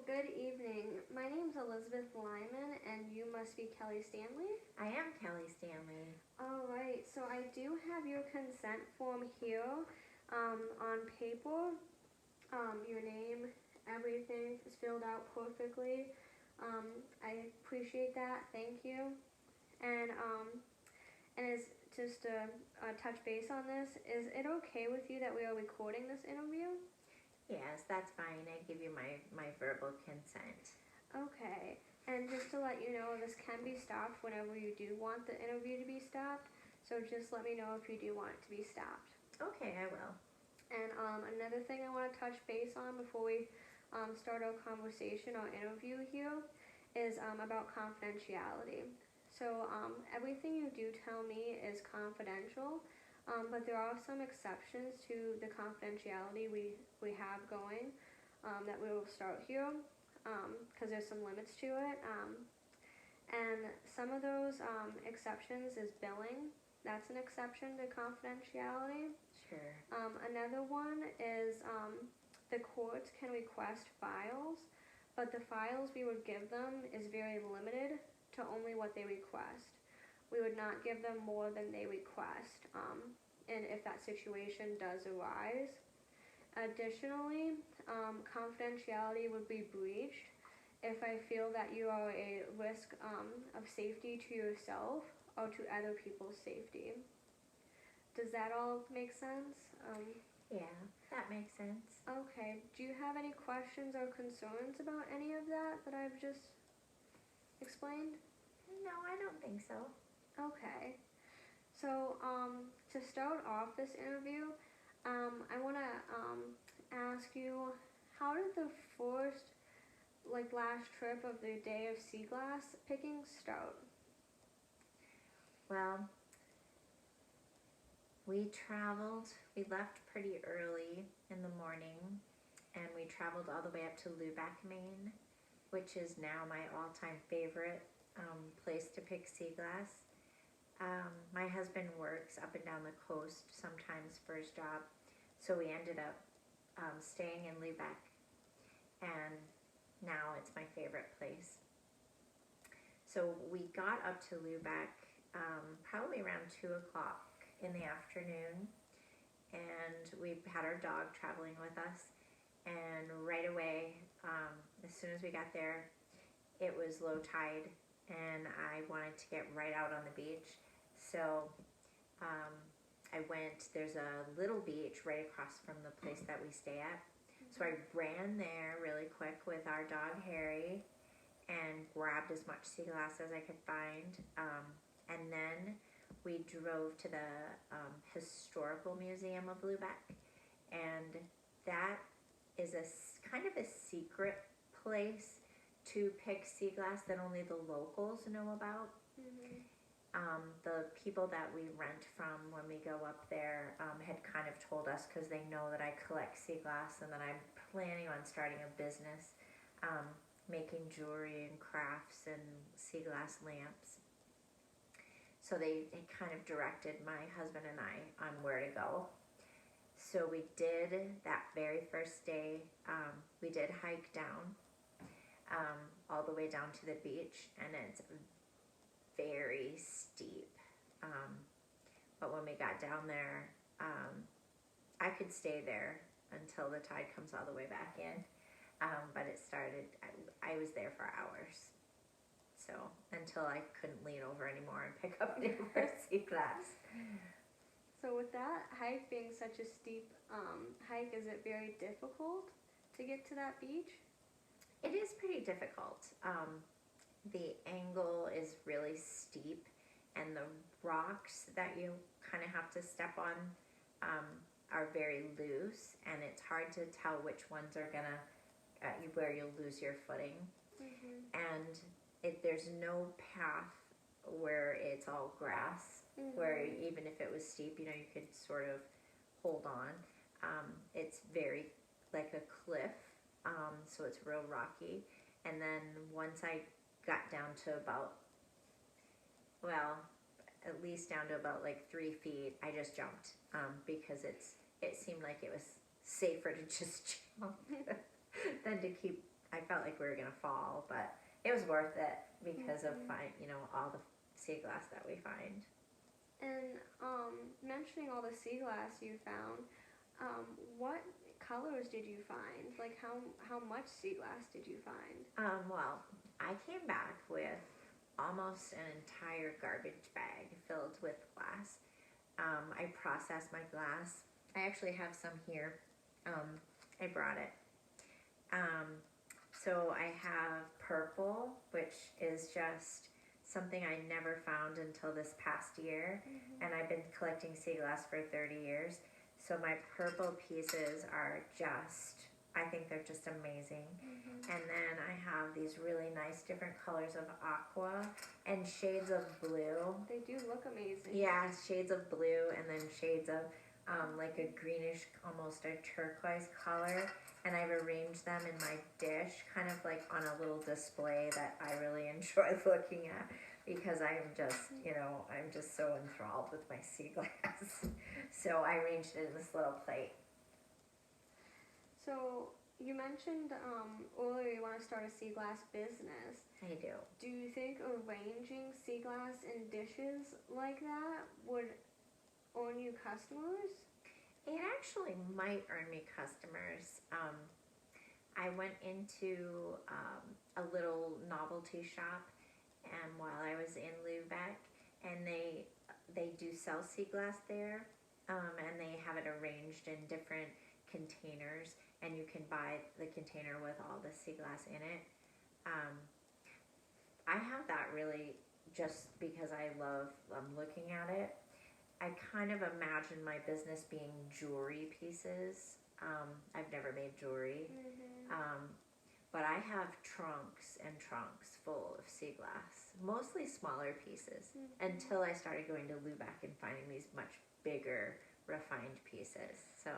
good evening. My name's Elizabeth Lyman, and you must be Kelly Stanley. I am Kelly Stanley. All right, so I do have your consent form here on paper. Your name, everything is filled out perfectly. I appreciate that. Thank you. And is just to touch base on this, is it okay with you that we are recording this interview? Yes, that's fine. I give you my verbal consent. Okay, and just to let you know, this can be stopped whenever you do want the interview to be stopped. So just let me know if you do want it to be stopped. Okay, I will. And another thing I want to touch base on before we start our conversation or interview here is about confidentiality. So everything you do tell me is confidential, but there are some exceptions to the confidentiality we have going that we will start here because there's some limits to it. And some of those exceptions is billing. That's an exception to confidentiality. Sure. Another one is the courts can request files, but the files we would give them is very limited to only what they request. We would not give them more than they request, and if that situation does arise. Additionally, confidentiality would be breached if I feel that you are a risk of safety to yourself or to other people's safety. Does that all make sense? Yeah, that makes sense. Okay. Do you have any questions or concerns about any of that I've just explained? No, I don't think so. Okay. So, to start off this interview, I want to ask you, how did the first, last trip of the day of sea glass picking start? Well, we left pretty early in the morning, and we traveled all the way up to Lubec, Maine, which is now my all-time favorite place to pick sea glass. My husband works up and down the coast sometimes for his job, so we ended up staying in Lubec, and now it's my favorite place. So we got up to Lubec probably around 2 o'clock in the afternoon, and we had our dog traveling with us, and right away, as soon as we got there, it was low tide, and I wanted to get right out on the beach. So there's a little beach right across from the place that we stay at. So I ran there really quick with our dog Harry and grabbed as much sea glass as I could find. And then we drove to the Historical Museum of Lubec. And that is kind of a secret place to pick sea glass that only the locals know about. Mm-hmm. The people that we rent from when we go up there had kind of told us, because they know that I collect sea glass and that I'm planning on starting a business making jewelry and crafts and sea glass lamps. So they kind of directed my husband and I on where to go. So we did that very first day. We did hike down all the way down to the beach, and it's very steep. But when we got down there, I could stay there until the tide comes all the way back in. But it started, I was there for hours. So until I couldn't lean over anymore and pick up any more sea glass. So with that hike being such a steep hike, is it very difficult to get to that beach? It is pretty difficult. The angle is really steep, and the rocks that you kind of have to step on are very loose, and it's hard to tell which ones are gonna where you'll lose your footing. Mm-hmm. And there's no path where it's all grass, Mm-hmm. where even if it was steep, you could sort of hold on. It's very like a cliff, so it's real rocky. And then once I got down to about, well, at least down to about 3 feet, I just jumped because it seemed like it was safer to just jump than to keep I felt like we were gonna fall, but it was worth it because of all the sea glass that we find. And mentioning all the sea glass you found, what colors did you find? Like how much sea glass did you find? Well, I came back with almost an entire garbage bag filled with glass. I processed my glass. I actually have some here. I brought it. So I have purple, which is just something I never found until this past year, and I've been collecting sea glass for 30 years. So my purple pieces are just, I think they're just amazing. And then I have these really nice different colors of aqua and shades of blue. They do look amazing. Yeah, shades of blue and then shades of like a greenish, almost a turquoise color. And I've arranged them in my dish, kind of like on a little display that I really enjoy looking at because I'm just, I'm just so enthralled with my sea glass. So I arranged it in this little plate. So you mentioned earlier you want to start a sea glass business. I do. Do you think arranging sea glass in dishes like that would earn you customers? It actually might earn me customers. I went into a little novelty shop, and while I was in Lubeck, and they do sell sea glass there, and they have it arranged in different containers, and you can buy the container with all the sea glass in it. I have that really just because I love looking at it. I kind of imagine my business being jewelry pieces. I've never made jewelry, but I have trunks and trunks full of sea glass, mostly smaller pieces, until I started going to Lubeck and finding these much bigger, refined pieces. So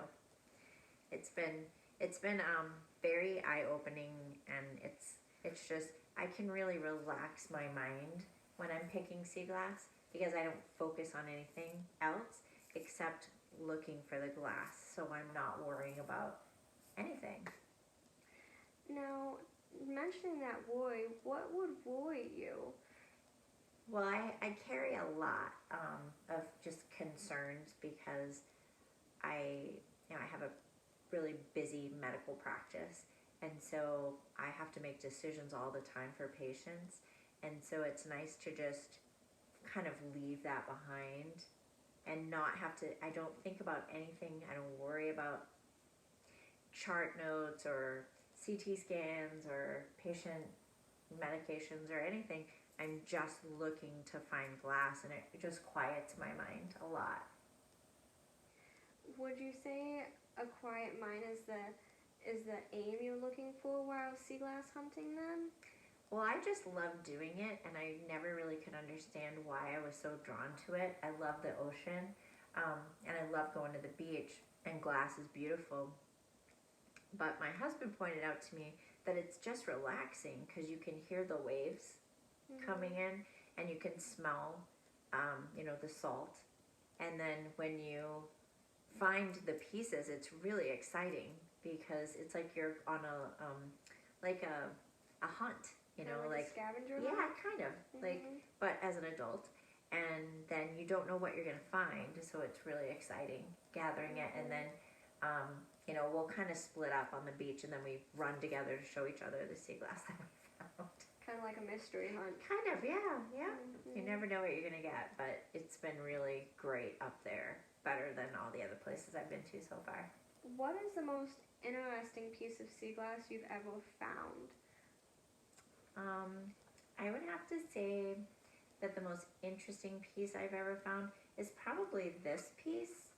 it's been very eye-opening, and it's just I can really relax my mind when I'm picking sea glass, because I don't focus on anything else except looking for the glass, so I'm not worrying about anything. Now, mentioning that worry, what would worry you? Well, I carry a lot of just concerns because I have a really busy medical practice, and so I have to make decisions all the time for patients, and so it's nice to just kind of leave that behind and not have to, I don't think about anything, I don't worry about chart notes or CT scans or patient medications or anything. I'm just looking to find glass, and it just quiets my mind a lot. Would you say a quiet mind is the aim you're looking for while sea glass hunting then? Well, I just love doing it, and I never really could understand why I was so drawn to it. I love the ocean, and I love going to the beach, and glass is beautiful. But my husband pointed out to me that it's just relaxing because you can hear the waves coming in, and you can smell, the salt. And then when you find the pieces, it's really exciting because it's like you're on a hunt. Like a scavenger hunt? Yeah, kind of but as an adult, and then you don't know what you're gonna find, so it's really exciting gathering it, and then we'll kind of split up on the beach, and then we run together to show each other the sea glass that we found. Kind of like a mystery hunt. Kind of, yeah. You never know what you're gonna get, but it's been really great up there, better than all the other places I've been to so far. What is the most interesting piece of sea glass you've ever found? I would have to say that the most interesting piece I've ever found is probably this piece.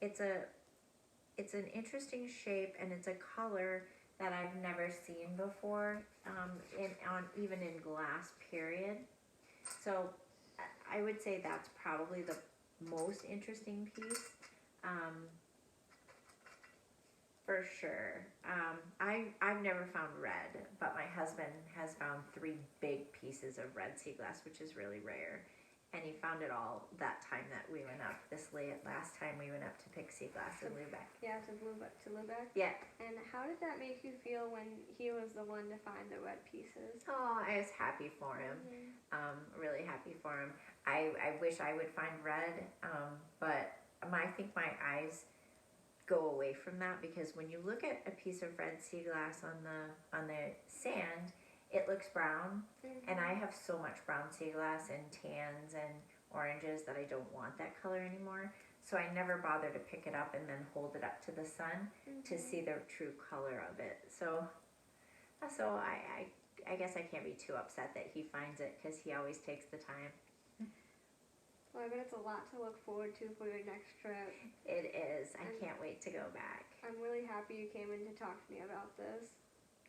It's an interesting shape, and it's a color that I've never seen before, even in glass, period. So I would say that's probably the most interesting piece. For sure. I've never found red, but my husband has found 3 big pieces of red sea glass, which is really rare. and he found it all that time that we went up. Last time we went up to pick sea glass in Lubeck. Yeah, to Lubeck. Yeah. And how did that make you feel when he was the one to find the red pieces? Oh, I was happy for him. Really happy for him. I wish I would find red, but I think my eyes go away from that, because when you look at a piece of red sea glass on the sand, it looks brown, and I have so much brown sea glass and tans and oranges that I don't want that color anymore. So I never bother to pick it up and then hold it up to the sun to see the true color of it. So I guess I can't be too upset that he finds it, because he always takes the time. Well, I bet it's a lot to look forward to for your next trip. It is. I can't wait to go back. I'm really happy you came in to talk to me about this.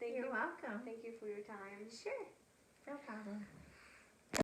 You're welcome. Thank you for your time. Sure. No problem.